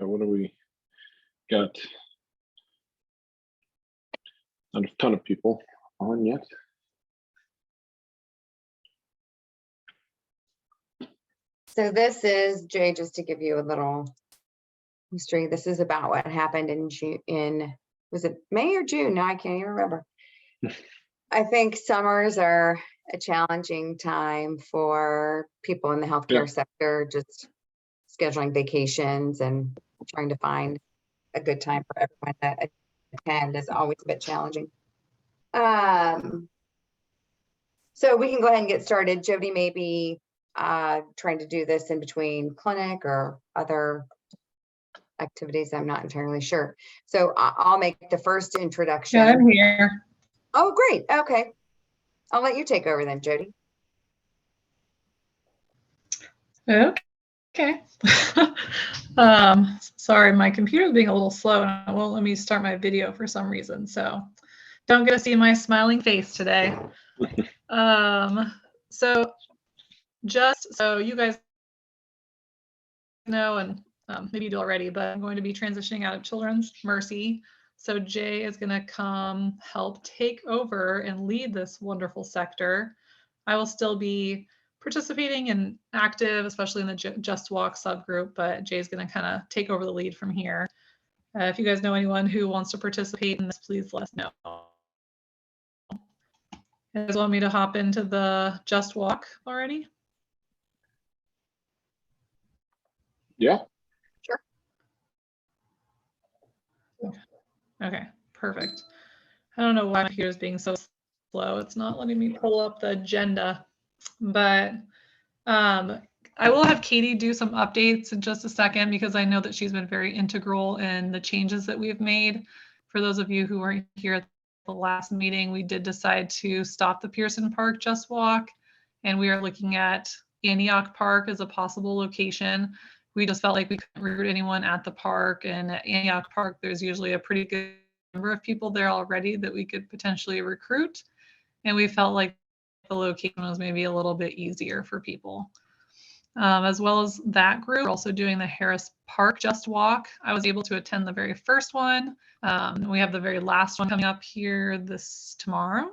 what do we got? Not a ton of people on yet. So this is, Jay, just to give you a little history, this is about what happened in June, was it May or June? Now I can't even remember. I think summers are a challenging time for people in the healthcare sector, just scheduling vacations and trying to find a good time for everyone to attend is always a bit challenging. So we can go ahead and get started. Jody may be trying to do this in between clinic or other activities. I'm not entirely sure. So I'll make the first introduction. Yeah, I'm here. Oh, great. Okay. I'll let you take over then, Jody. Okay. Sorry, my computer's being a little slow and it won't let me start my video for some reason. So don't get to see my smiling face today. So just so you guys know, and maybe you do already, but I'm going to be transitioning out of Children's Mercy. So Jay is going to come help take over and lead this wonderful sector. I will still be participating and active, especially in the Just Walk subgroup, but Jay's going to kind of take over the lead from here. If you guys know anyone who wants to participate in this, please let us know. You guys want me to hop into the Just Walk already? Yeah. Sure. Okay, perfect. I don't know why my computer is being so slow. It's not letting me pull up the agenda, but I will have Katie do some updates in just a second because I know that she's been very integral in the changes that we've made. For those of you who weren't here at the last meeting, we did decide to stop the Pearson Park Just Walk, and we are looking at Antioch Park as a possible location. We just felt like we couldn't recruit anyone at the park, and at Antioch Park, there's usually a pretty good number of people there already that we could potentially recruit. And we felt like the location was maybe a little bit easier for people. As well as that group, we're also doing the Harris Park Just Walk. I was able to attend the very first one. We have the very last one coming up here tomorrow.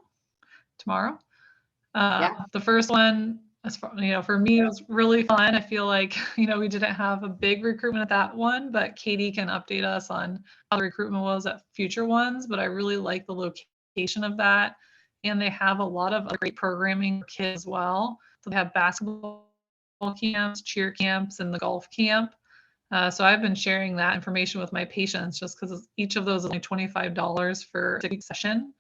The first one, as far, for me, it was really fun. I feel like, we didn't have a big recruitment at that one, but Katie can update us on how the recruitment was at future ones. But I really like the location of that. And they have a lot of great programming for kids as well. So they have basketball camps, cheer camps, and the golf camp. So I've been sharing that information with my patients just because each of those is only $25 for a 6-week session.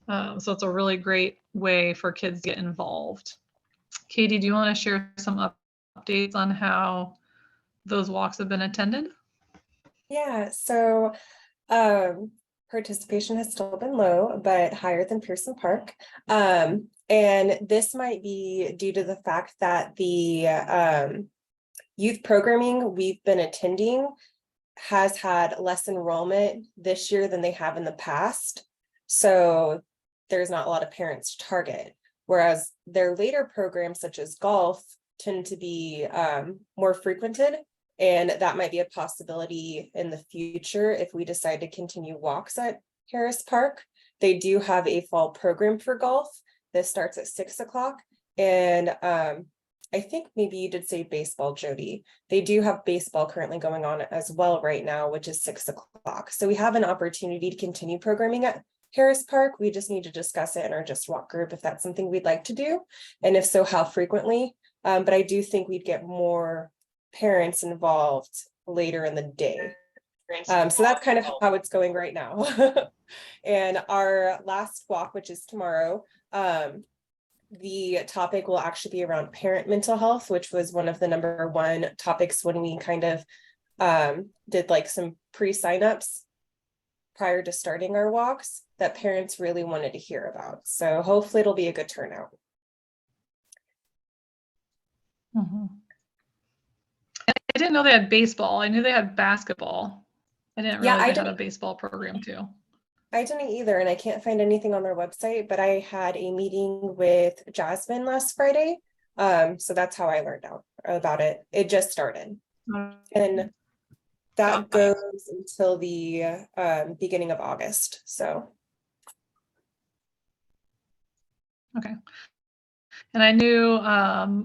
So it's a really great way for kids to get involved. Katie, do you want to share some updates on how those walks have been attended? Yeah, so participation has still been low, but higher than Pearson Park. And this might be due to the fact that the youth programming we've been attending has had less enrollment this year than they have in the past. So there's not a lot of parents to target, whereas their later programs such as golf tend to be more frequented. And that might be a possibility in the future if we decide to continue walks at Harris Park. They do have a fall program for golf. This starts at 6 o'clock. And I think maybe you did say baseball, Jody. They do have baseball currently going on as well right now, which is 6 o'clock. So we have an opportunity to continue programming at Harris Park. We just need to discuss it in our Just Walk group if that's something we'd like to do. And if so, how frequently. But I do think we'd get more parents involved later in the day. So that's kind of how it's going right now. And our last walk, which is tomorrow, the topic will actually be around parent mental health, which was one of the #1 topics when we kind of did like some pre-signups prior to starting our walks that parents really wanted to hear about. So hopefully it'll be a good turnout. Mm-hmm. I didn't know they had baseball. I knew they had basketball. I didn't realize they had a baseball program too. I didn't either, and I can't find anything on their website, but I had a meeting with Jasmine last Friday. So that's how I learned out about it. It just started. And That Got it. goes until the beginning of August, so. Okay. And I knew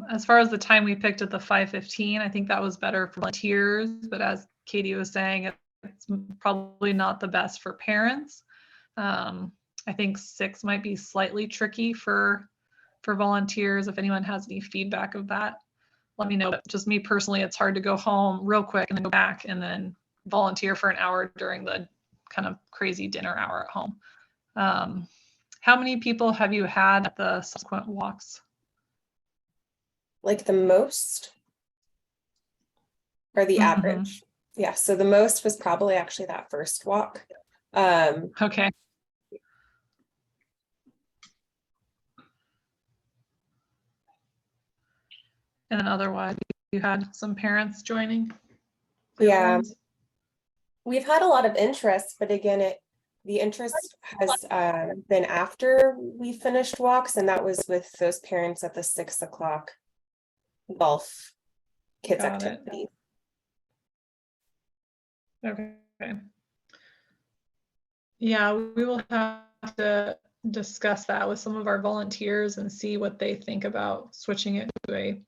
as far as the time we picked at the 5:15, I think that was better for volunteers, but as Katie was saying, it's probably not the best for parents. I think 6 might be slightly tricky for volunteers. If anyone has any feedback of that, let me know. But just me personally, it's hard to go home real quick and then go back and then volunteer for an hour during the kind of crazy dinner hour at home. How many people have you had at the subsequent walks? Like the most or the Mhm. average? Yeah, so the most was probably actually that first walk. Okay. And then otherwise, you had some parents joining? The other Yeah. ones? We've had a lot of interest, but again, the interest has been after we finished walks, and that was with those parents at the 6 o'clock golf kids Got it. activity. Okay. Yeah, we will have to discuss that with some of our volunteers and see what they think about switching it to a,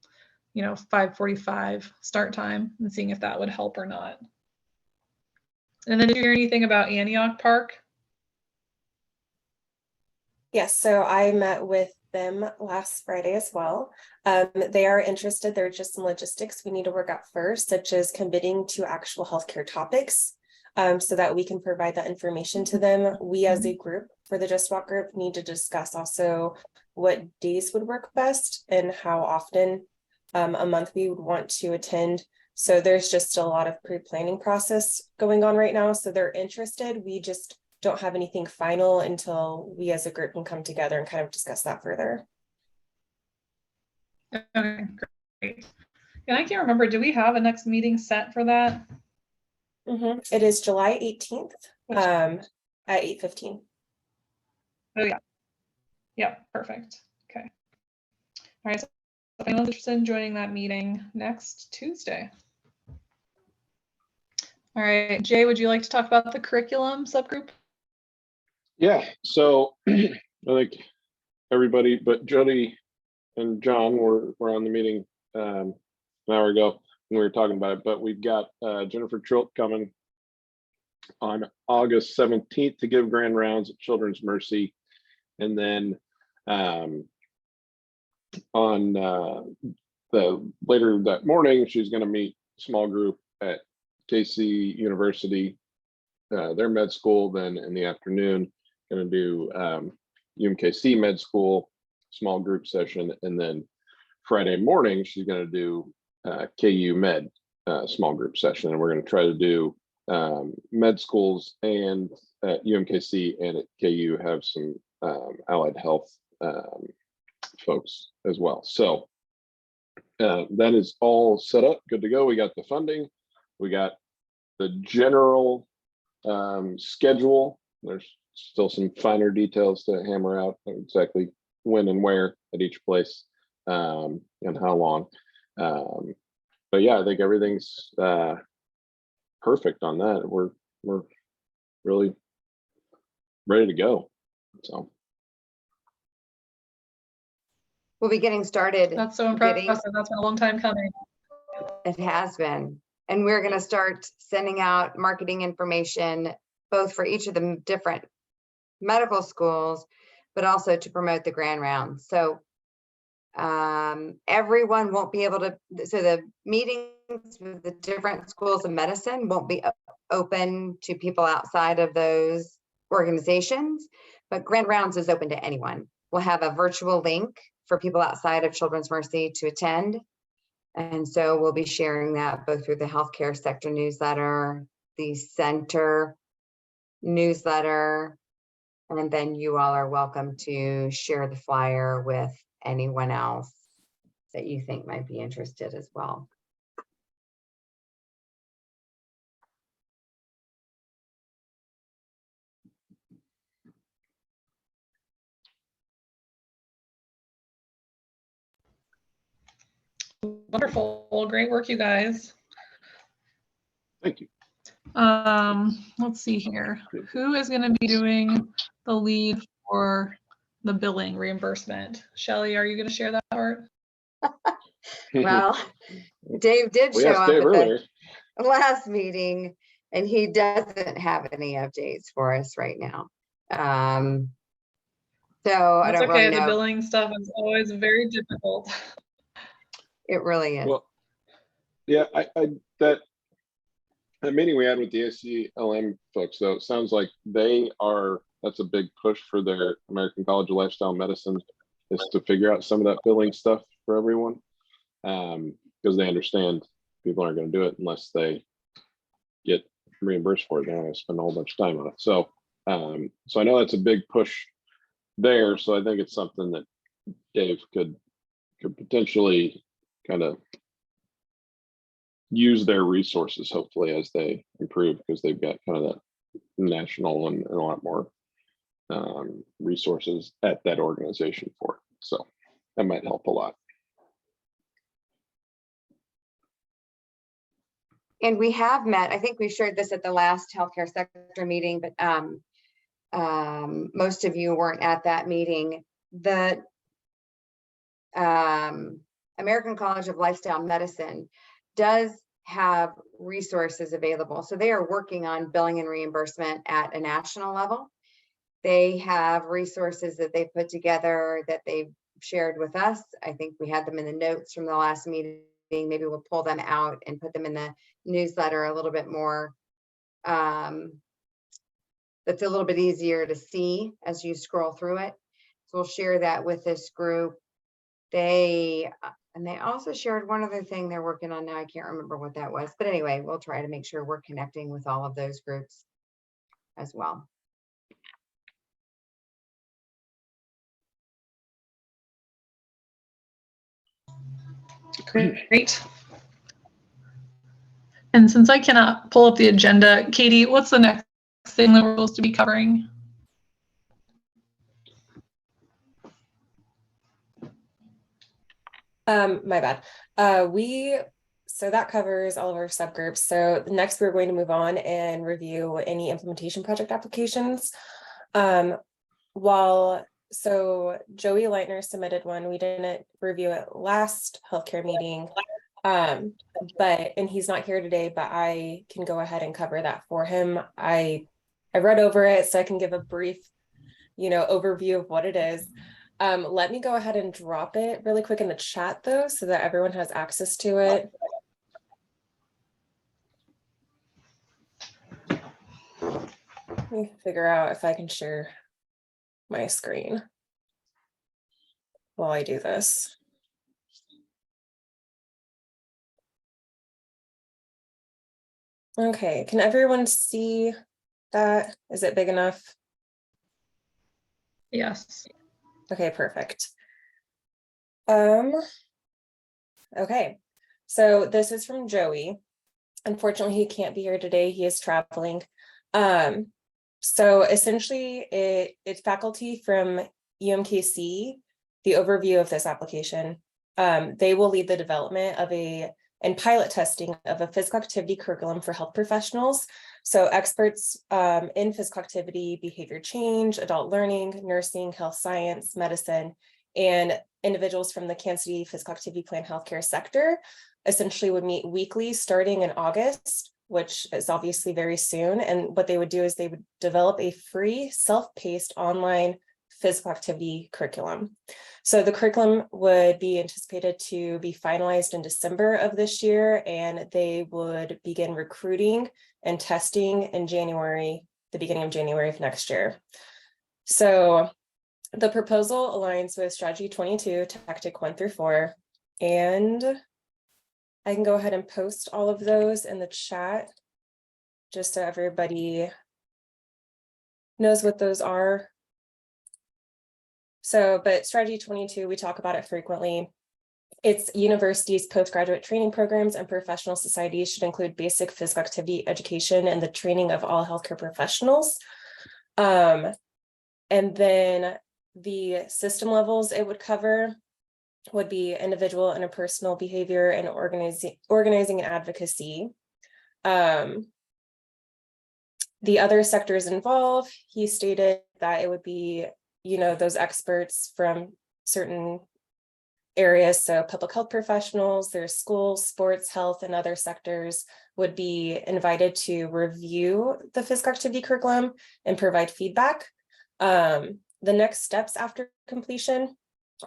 5:45 start time and seeing if that would help or not. And then did you hear anything about Antioch Park? Yes, so I met with them last Friday as well. They are interested. There are just some logistics we need to work out first, such as committing to actual healthcare topics, so that we can provide that information to them. We as a group for the Just Walk group need to discuss also what days would work best and how often a month we would want to attend. So there's just a lot of pre-planning process going on right now. So they're interested. We just don't have anything final until we as a group can come together and kind of discuss that further. Okay, great. And I can't remember, do we have a next meeting set for that? It is July 18th at 8:15. Oh, yeah. Yep, perfect. Okay. All right. So if anyone's interested in joining that meeting next Tuesday. All right, Jay, would you like to talk about the curriculum subgroup? Yeah, so I think everybody but Jody and John were on the meeting an hour ago when we were talking about it, but we've got Jennifer Trilt coming on August 17th to give grand rounds at Children's Mercy. And then on the later that morning, she's going to meet small group at KC University, their med school. Then in the afternoon, going to do UMKC med school small group session, and then Friday morning she's going to do KU med small group session, and we're going to try to do med schools and at UMKC and at KU have some allied health folks as well. So that is all set up, good to go. We got the funding, we got the general schedule. There's still some finer details to hammer out exactly when and where at each place and how long. But yeah, I think everything's perfect on that. We're really ready to go. So We'll be getting started. That's so getting- impressive. That's been a long time coming. It has been. And we're going to start sending out marketing information, both for each of the different medical schools, but also to promote the grand rounds. So everyone won't be able to, so the meetings with the different schools of medicine won't be open to people outside of those organizations, but grand rounds is open to anyone. We'll have a virtual link for people outside of Children's Mercy to attend. And so we'll be sharing that both through the healthcare sector newsletter, the center newsletter, and then you all are welcome to share the flyer with anyone else that you think might be interested as well. Wonderful. Great work, you guys. thank you. Let's see here. Who is going to be doing the lead for the billing reimbursement? Shelley, are you going to share that part? Well, Dave did We show asked up Dave at earlier. the last meeting and he doesn't have any updates for us right now. So I That's don't okay. really The know. billing stuff is always very difficult. It really is. Well, yeah, that meeting we had with the ACLM folks, though, it sounds like that's a big push for their American College of Lifestyle Medicine, is to figure out some of that billing stuff for everyone. Because they understand people aren't going to do it unless they get reimbursed for it. They're not going to spend a whole bunch of time on it. So I know that's a big push there. So I think it's something that Dave could potentially kind of use their resources, hopefully, as they improve, because they've got kind of that national and a lot more resources at that organization for it. So that might help a lot. And we have met, I think we shared this at the last healthcare sector meeting, but most of you weren't at that meeting. The American College of Lifestyle Medicine does have resources available. So they are working on billing and reimbursement at a national level. They have resources that they put together that they've shared with us. I think we had them in the notes from the last meeting. Maybe we'll pull them out and put them in the newsletter a little bit more. That's a little bit easier to see as you scroll through it. So we'll share that with this group. They also shared one other thing they're working on now. I can't remember what that was, but anyway, we'll try to make sure we're connecting with all of those groups as well. Great. And since I cannot pull up the agenda, Katie, what's the next thing that we're supposed to be covering? My bad. So that covers all of our subgroups. So next we're going to move on and review any implementation project applications. So Joey Leitner submitted one. We didn't review it last healthcare meeting, and he's not here today, but I can go ahead and cover that for him. I read over it, so I can give a brief, overview of what it is. Let me go ahead and drop it really quick in the chat though, so that everyone has access to it. Let me figure out if I can share my screen while I do this. Okay, can everyone see that? Is it big enough? Yes. Okay, perfect. Okay, so this is from Joey. Unfortunately, he can't be here today. He is traveling. So essentially it's faculty from UMKC, the overview of this application. They will lead the development of and pilot testing of a physical activity curriculum for health professionals. So experts in physical activity, behavior change, adult learning, nursing, health science, medicine, and individuals from the Kansas City Physical Activity Plan healthcare sector essentially would meet weekly starting in August, which is obviously very soon. And what they would do is they would develop a free self-paced online physical activity curriculum. So the curriculum would be anticipated to be finalized in December of this year, and they would begin recruiting and testing in January, the beginning of January of next year. So the proposal aligns with Strategy 22, Tactic 1 through 4, and I can go ahead and post all of those in the chat just so everybody knows what those are. So, but Strategy 22, we talk about it frequently. It's universities, postgraduate training programs, and professional societies should include basic physical activity education and the training of all healthcare professionals. And then the system levels it would cover would be individual, interpersonal behavior, and organizing and advocacy. The other sectors involved, he stated that it would be, those experts from certain areas, so public health professionals, there's schools, sports, health, and other sectors would be invited to review the physical activity curriculum and provide feedback. The next steps after completion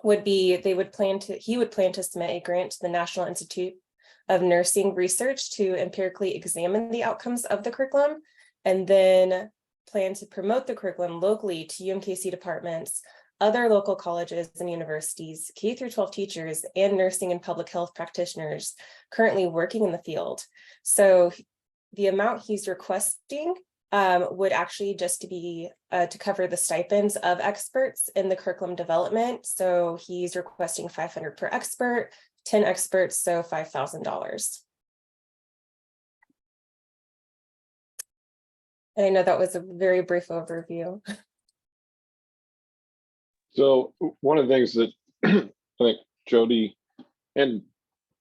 would be he would plan to submit a grant to the National Institute of Nursing Research to empirically examine the outcomes of the curriculum, and then plan to promote the curriculum locally to UMKC departments, other local colleges and universities, K through 12 teachers, and nursing and public health practitioners currently working in the field. So the amount he's requesting would actually just to be to cover the stipends of experts in the curriculum development. So he's requesting $500 per expert, 10 experts, so $5,000. And I know that was a very brief overview. So one of the things that I think Jody and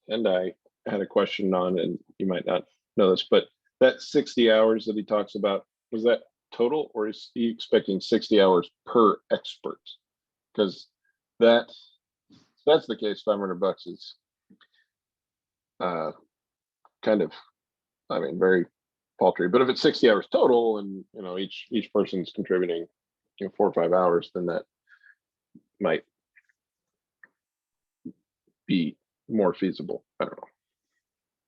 I had a question on, and you might not know this, but that 60 hours that he talks about, was that total, or is he expecting 60 hours per expert? Because that's the case, $500 is kind of, I mean, very paltry. But if it's 60 hours total, and each person's contributing 4 or 5 hours, then that might be more feasible. I don't know.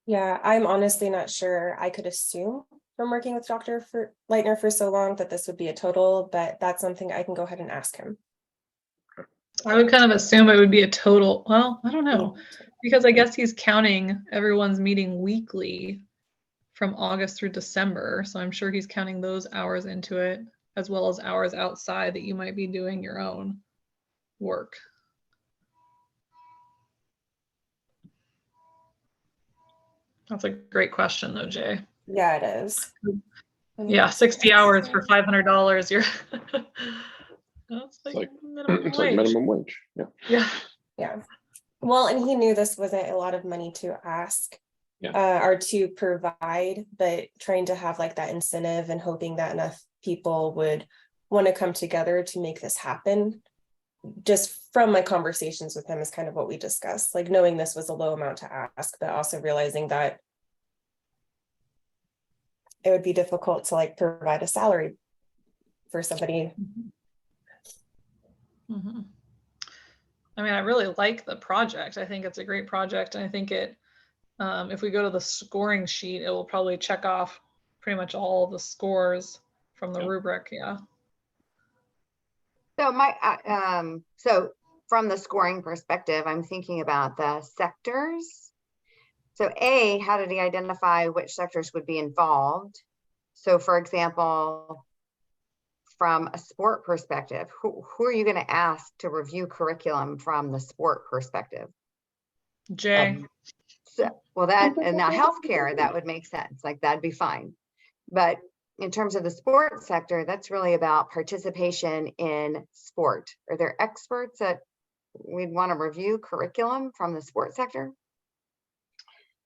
Yeah, I'm honestly not sure. I could assume from working with Dr. Leitner for so long that this would be a total, but that's something I can go ahead and ask him. I would kind of assume it would be a total. Well, I don't know, because I guess he's counting everyone's meeting weekly from August through December. So I'm sure he's counting those hours into it, as well as hours outside that you might be doing your own work. That's a great question though, Jay. Yeah, it is. Yeah, 60 hours for $500. You're that's like minimum It's wage. like minimum wage. Yeah. Yeah. Yeah. Well, and he knew this wasn't a lot of money to ask or to provide, but trying to have like that incentive and hoping that enough people would want to come together to make this happen. Just from my conversations with him is kind of what we discussed, like knowing this was a low amount to ask, but also realizing that it would be difficult to like provide a salary for somebody. Mm-hmm. I mean, I really like the project. I think it's a great project. And I think it, if we go to the scoring sheet, it will probably check off pretty much all the scores from the rubric. Yeah. So so from the scoring perspective, I'm thinking about the sectors. So A, how did he identify which sectors would be involved? So for example, from a sport perspective, who are you going to ask to review curriculum from the sport perspective? Jay. Well, that, and now healthcare, that would make sense. Like that'd be fine. But in terms of the sport sector, that's really about participation in sport. Are there experts that we'd want to review curriculum from the sport sector?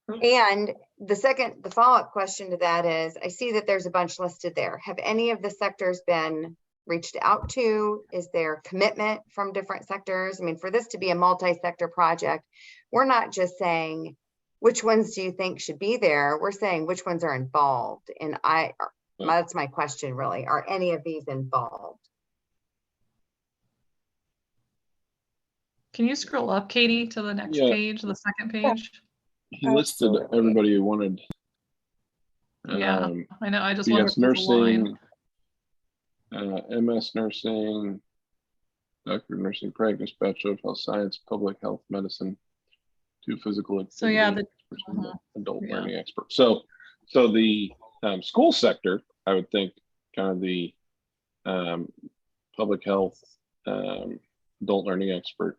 And the follow-up question to that is, I see that there's a bunch listed there. Have any of the sectors been reached out to? Is there commitment from different sectors? I mean, for this to be a multi-sector project, we're not just saying, which ones do you think should be there? We're saying which ones are involved. And that's my question really. Are any of these involved? Can you scroll up, Katie, to the next page, the second page? He listed everybody who wanted. Yeah, I know. I just wonder if BS there's a line. nursing, MS nursing, doctor of nursing practice, bachelor of health science, public health medicine, 2 physical activity, So yeah, adult learning expert. So the school sector, I would think, kind of the public health, adult learning expert.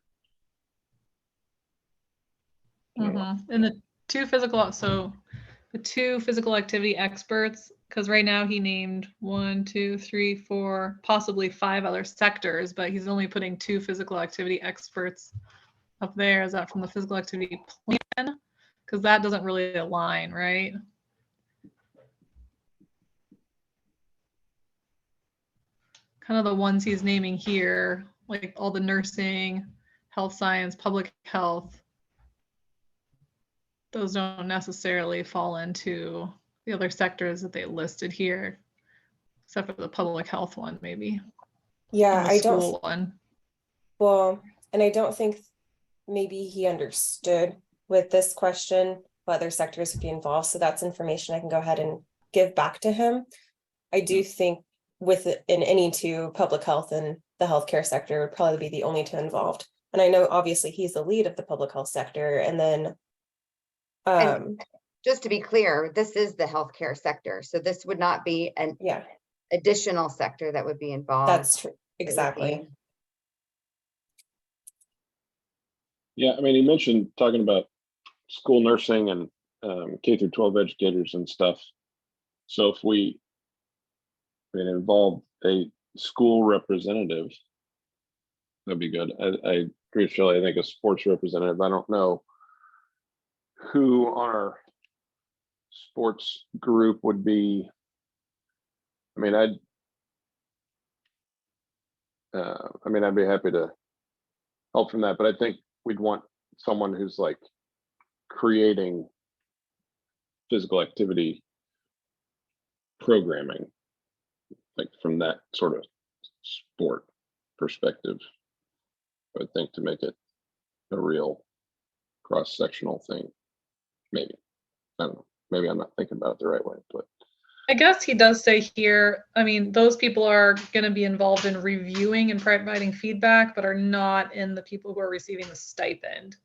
And the 2 physical activity experts, because right now he named 1, 2, 3, 4, possibly 5 other sectors, but he's only putting 2 physical activity experts up there. Is that from the physical activity plan? Because that doesn't really align, right? kind of the ones he's naming here, like all the nursing, health science, public health, those don't necessarily fall into the other sectors that they listed here, except for the public health one, maybe. Yeah, And the I don't, school one. well, and I don't think maybe he understood with this question what other sectors would be involved. So that's information I can go ahead and give back to him. I do think in any two, public health and the healthcare sector would probably be the only two involved. And I know obviously he's the lead of the public health sector, and then Just to be clear, this is the healthcare sector. So this would not be an yeah, additional sector that would be involved. that's true. It would Exactly. be- Yeah, I mean, he mentioned talking about school nursing and K through 12 educators and stuff. So if we involve a school representative, that'd be good. I agree with Shelley. I think a sports representative. I don't know who on our sports group would be. I mean, I'd be happy to help from that, but I think we'd want someone who's like creating physical activity programming, like from that sort of sport perspective, I would think, to make it a real cross-sectional thing. Maybe, I don't know, maybe I'm not thinking about it the right way, but I guess he does say here, I mean, those people are going to be involved in reviewing and providing feedback, but are not in the people who are receiving the stipend.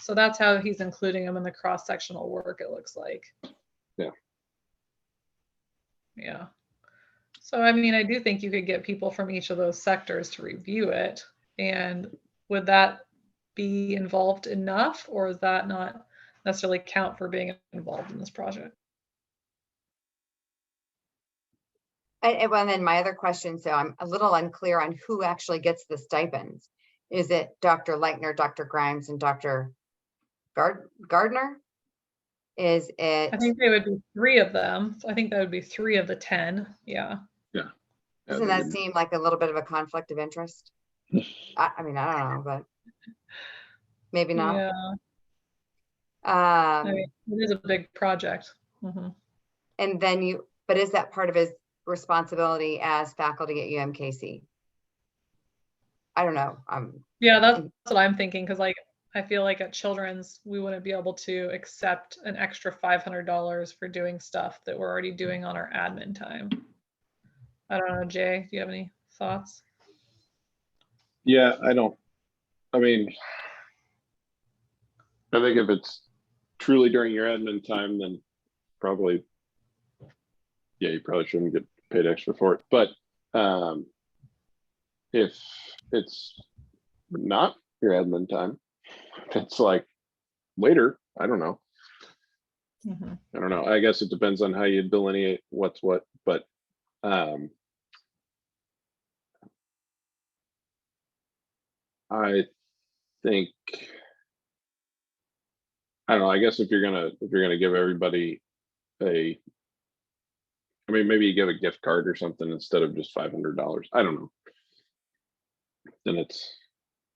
So that's how he's including them in the cross-sectional work, it looks like. Yeah. Yeah. So, I mean, I do think you could get people from each of those sectors to review it. And would that be involved enough, or does that not necessarily count for being involved in this project? And then my other question, so I'm a little unclear on who actually gets the stipends. Is it Dr. Leitner, Dr. Grimes, and Dr. Gardner? Is it? I think they would be 3 of them. So I think that would be 3 of the 10. Yeah. Doesn't that seem like a little bit of a conflict of interest? I mean, I don't know, but maybe not. Yeah. I Um, mean, it is a big project. Mhm. and then but is that part of his responsibility as faculty at UMKC? I don't know. Yeah, that's what I'm thinking, because like I feel like at Children's we wouldn't be able to accept an extra $500 for doing stuff that we're already doing on our admin time. I don't know, Jay, do you have any thoughts? yeah, I mean, I think if it's truly during your admin time, then probably, yeah, you probably shouldn't get paid extra for it. But if it's not your admin time, it's like later, I don't know. Mhm. I don't know. I guess it depends on how you delineate what's what, but I think, I don't know, I guess if you're gonna give everybody I mean, maybe you give a gift card or something instead of just $500. I don't know. Then it's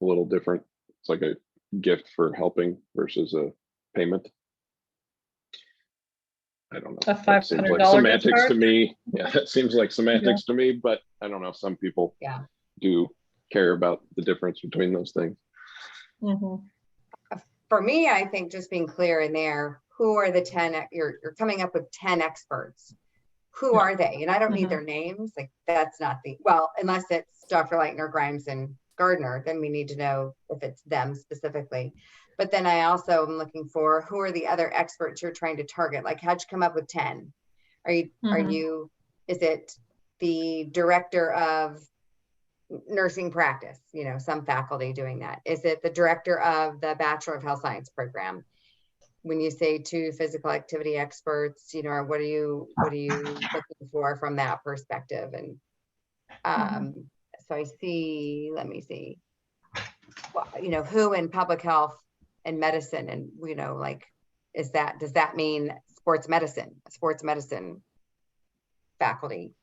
a little different. It's like a gift for helping versus a payment. I don't know. A That seems like $500 gift semantics to card? me. Yeah, that seems like semantics to me, but I don't know. Some people Yeah. do care about the difference between those things. Mhm. For me, I think just being clear in there, who are the 10, you're coming up with 10 experts. Who are they? And I don't need their names. Like that's not well, unless it's Dr. Leitner, Grimes, and Gardner, then we need to know if it's them specifically. But then I also am looking for who are the other experts you're trying to target? Like how'd you come up with 10? Is it the director of nursing practice, some faculty doing that? Is it the director of the Bachelor of Health Science program? When you say 2 physical activity experts, what are you looking for from that perspective? And so I see, let me see, well, who in public health and medicine, and like, does that mean sports medicine faculty?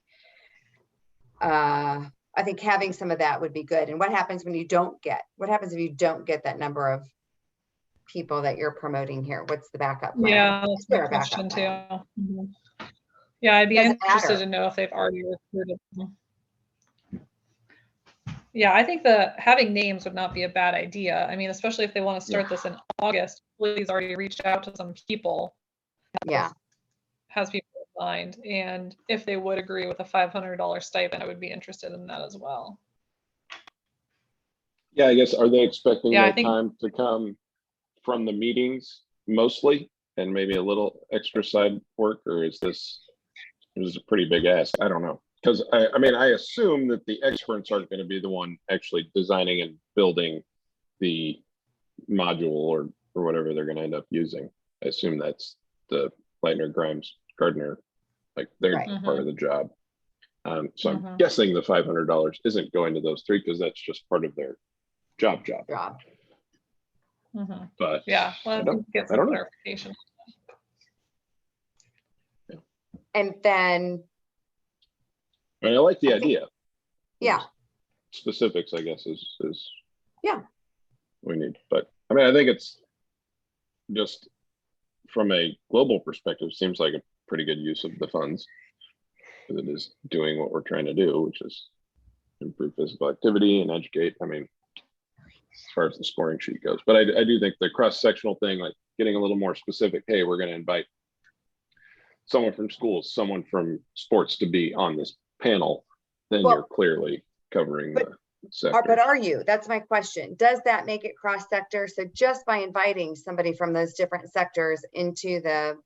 I think having some of that would be good. And what happens when you don't get, what happens if you don't get that number of people that you're promoting here? What's the backup plan? Yeah, Is that's my there a backup question too. plan? Mhm. Yeah, I'd be Doesn't interested matter. to know if they've already recruited them. Yeah, I think having names would not be a bad idea. I mean, especially if they want to start this in August, please already reached out to some people, Yeah, has people in mind. And if they would agree with a $500 stipend, I would be interested in that as well. Yeah, I guess, are they expecting Yeah, I that think, time to come from the meetings mostly and maybe a little extra side work, or is this a pretty big ask? I don't know. Because I mean, I assume that the experts aren't going to be the one actually designing and building the module or whatever they're going to end up using. I assume that's the Lightner, Grimes, Gardner, like they're Right. part of the job. So I'm Mhm. guessing the $500 isn't going to those three because that's just part of their job. job. mhm. But Yeah, well, I I don't, think get I some don't know. clarification. And then, I mean, I like the I think- idea. yeah, Specifics, I guess, is Yeah. we need. But I mean, I think it's just from a global perspective, seems like a pretty good use of the funds. Because it is doing what we're trying to do, which is improve physical activity and educate. I mean, as far as the scoring sheet goes, but I do think the cross-sectional thing, like getting a little more specific, hey, we're going to invite someone from schools, someone from sports to be on this panel, then Well, you're clearly covering but- the sector. but are you? That's my question. Does that make it cross-sector? So just by inviting somebody from those different sectors into the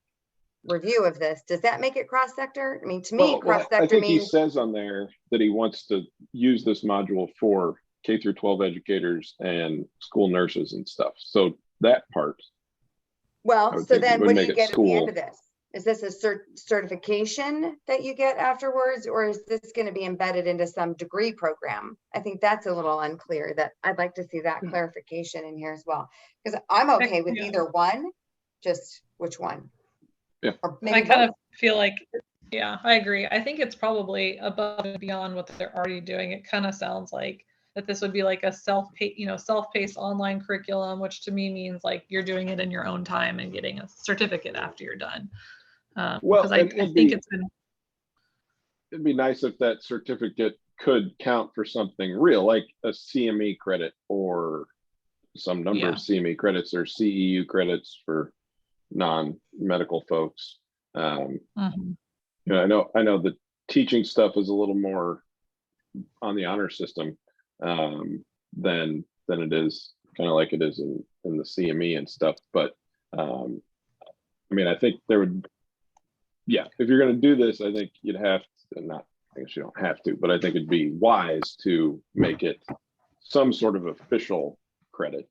review of this, does that make it cross-sector? I mean, to me, Well, I cross-sector think he means, says on there that he wants to use this module for K through 12 educators and school nurses and stuff. So that part, I well, would so think it then would what do make you it get at the end school. of this? Is this a certification that you get afterwards, or is this going to be embedded into some degree program? I think that's a little unclear. That I'd like to see that clarification in here as well, because I'm okay with Yeah. either one, just which one? Yeah. Or I maybe kind both. of feel like, yeah, I agree. I think it's probably above and beyond what they're already doing. It kind of sounds like that this would be like a self-paced online curriculum, which to me means like you're doing it in your own time and getting a certificate after you're done. Well, Because I and think it's been, it'd be nice if that certificate could count for something real, like a CME credit or some number Yeah. of CME credits or CEU credits for non-medical folks. mhm. You know, I know the teaching stuff is a little more on the honor system than it is kind of like it is in the CME and stuff. But I mean, I think there would, yeah, if you're going to do this, I think you'd have to, not, I guess you don't have to, but I think it'd be wise to make it some sort of official credit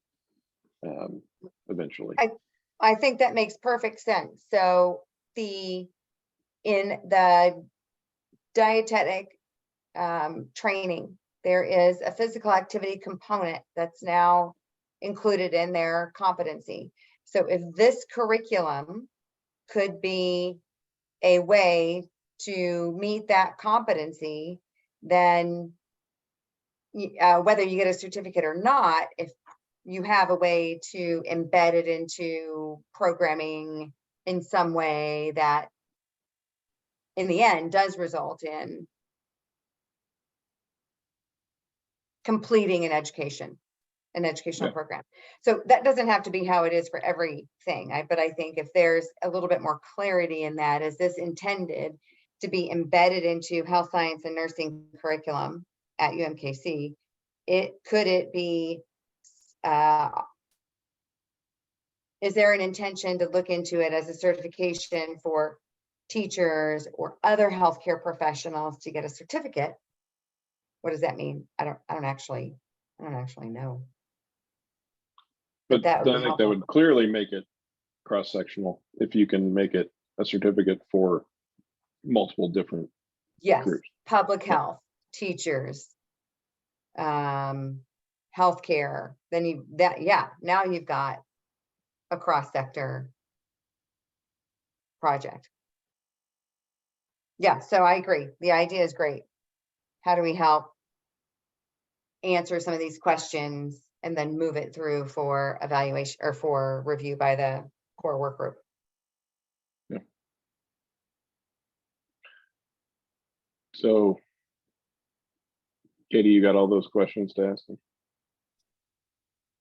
eventually. I think that makes perfect sense. So in the dietetic training, there is a physical activity component that's now included in their competency. So if this curriculum could be a way to meet that competency, then whether you get a certificate or not, if you have a way to embed it into programming in some way that in the end does result in completing an educational Yeah. program. So that doesn't have to be how it is for everything. But I think if there's a little bit more clarity in that, is this intended to be embedded into health science and nursing curriculum at UMKC? Could it be, is there an intention to look into it as a certification for teachers or other healthcare professionals to get a certificate? What does that mean? I don't actually know. But that would I be think that helpful. would clearly make it cross-sectional if you can make it a certificate for multiple different Yes, groups. public Yeah. health, teachers, healthcare, then now you've got a cross-sector project. Yeah, so I agree. The idea is great. How do we help answer some of these questions and then move it through for evaluation or for review by the core work group. So Katie, you got all those questions to ask them?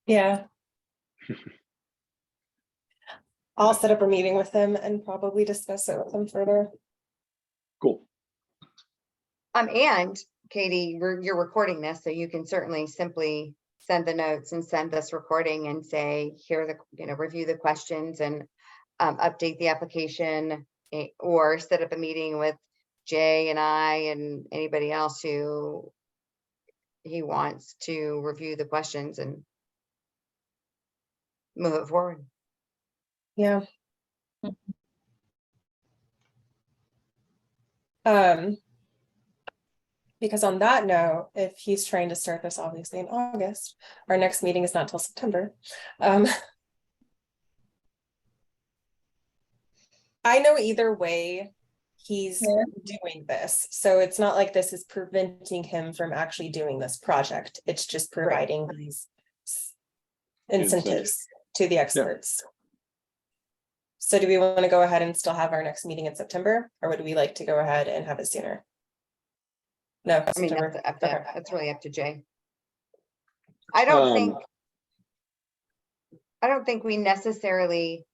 Yeah. I'll set up a meeting with them and probably discuss it with them further. Cool. And Katie, you're recording this, so you can certainly simply send the notes and send this recording and say, here are the, review the questions and update the application, or set up a meeting with Jay and I and anybody else who he wants to review the questions and move it forward. Yeah. Because on that note, if he's trying to start this obviously in August, our next meeting is not till September. I know either way he's doing this, so it's not like this is preventing him from actually doing this project. It's just providing these incentives to the experts. So do we want to go ahead and still have our next meeting in September, or would we like to go ahead and have it sooner? No, I mean, September. that's really up to Jay. I don't think we necessarily,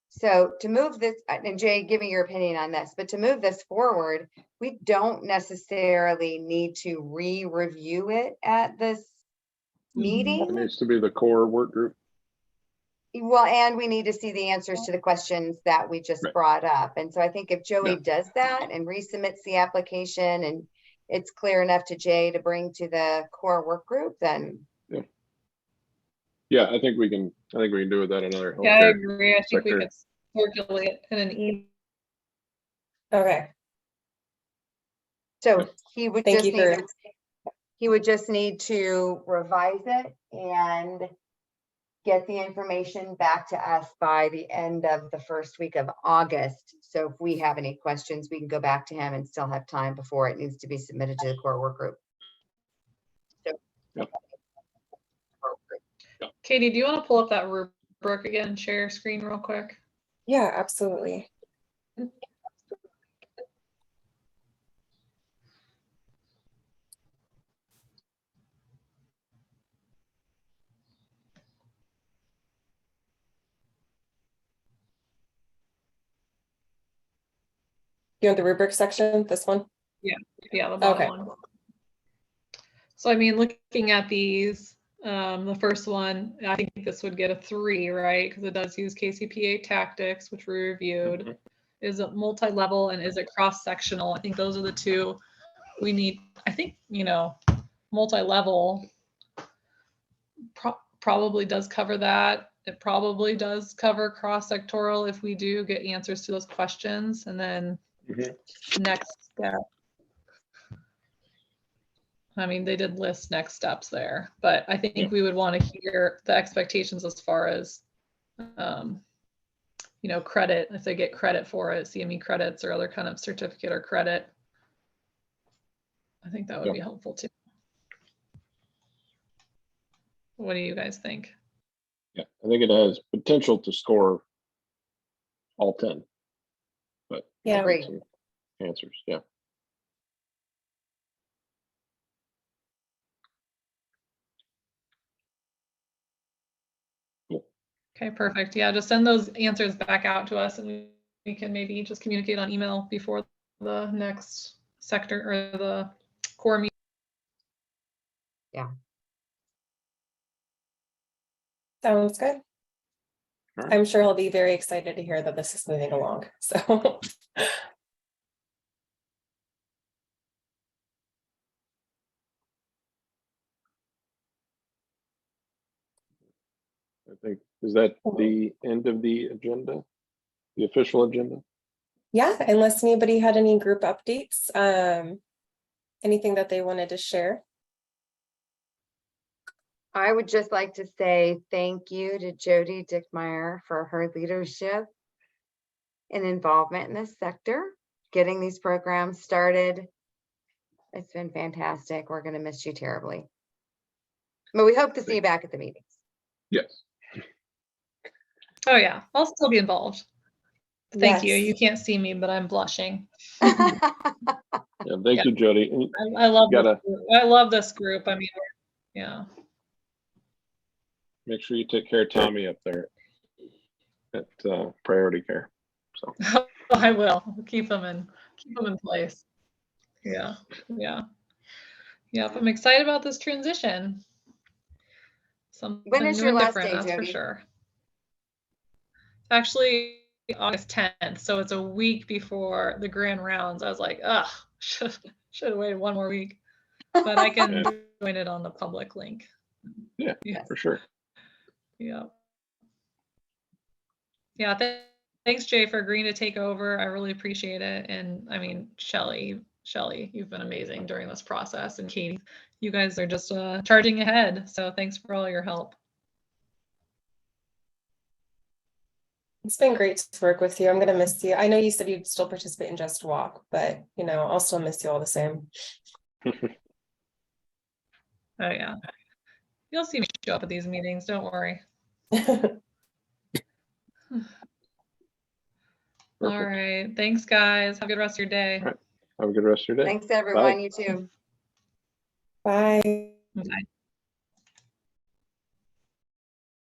so to move this, and Jay, give me your opinion on this, but to move this forward, we don't necessarily need to re-review it at this It meeting. needs to be the core work group. Well, and we need to see the answers to the questions that we just brought up. And so I think if Joey does that and resubmits the application and it's clear enough to Jay to bring to the core work group, then. Yeah, I think we can do with that another. Yeah, I healthcare agree. I think we sector. could circulate in an email. Okay, So he would Thank just you need, he would just need to revise it and get the information back to us by the end of the first week of August. So if we have any questions, we can go back to him and still have time before it needs to be submitted to the core work group. Katie, do you want to pull up that rubric again and share your screen real quick? yeah, absolutely. You want the rubric section, this one? Yeah, the bottom Okay. one. So I mean, looking at these, the first one, I think this would get a 3, right? Because it does use KCPA tactics, which we reviewed. Mhm. Is it multi-level and is it cross-sectional? I think those are the two we need. I think, multi-level probably does cover that. It probably does cover cross-sectoral if we do get answers to those questions. And then next step. I mean, they did list next steps there, but I think we would want to hear the expectations as far as, credit, if they get credit for it, CME credits or other kind of certificate or credit. I think that would be helpful too. What do you guys think? Yeah, I think it has potential to score all 10, but Yeah. Great. some answers. Yeah. Okay, perfect. Yeah, just send those answers back out to us and we can maybe just communicate on email before the next sector or the core meeting. Yeah. Sounds good. All right. I'm sure he'll be very excited to hear that this is moving along, so. I think, is that the end of the agenda? The official agenda? Yeah, unless anybody had any group updates, anything that they wanted to share. I would just like to say thank you to Jody Dickmeyer for her leadership and involvement in this sector, getting these programs started. It's been fantastic. We're going to miss you terribly. But we hope to see you back at the meetings. Yes. Oh yeah, I'll still be involved. Thank you. Yes. You can't see me, but I'm blushing. Yeah, thank Yeah. you, Jody. And I love You gotta- this group. I love this group. I mean, yeah. make sure you take care of Tommy up there at Priority Care. So I will keep them in place. Yeah, yeah, yep. I'm excited about this transition. Something is new your and last different, day, that's for Jody? sure. Actually, August 10th, so it's a week before the grand rounds. I was like, ugh, should have waited one more week, but I can Yeah. join it on the public link. yeah, Yeah. for sure. Yeah. Yeah. Thanks, Jay, for agreeing to take over. I really appreciate it. And I mean, Shelly, you've been amazing during this process. And Katie, you guys are just charging ahead. So thanks for all your help. It's been great to work with you. I'm gonna miss you. I know you said you'd still participate in Just Walk, but you know, I'll still miss you all the same. Oh, yeah. You'll see me show up at these meetings. Don't worry. All Perfect. right. Thanks, guys. Have a good rest of your day. All right. Have a good rest of your day. Thanks, everyone. You too. Bye. Bye.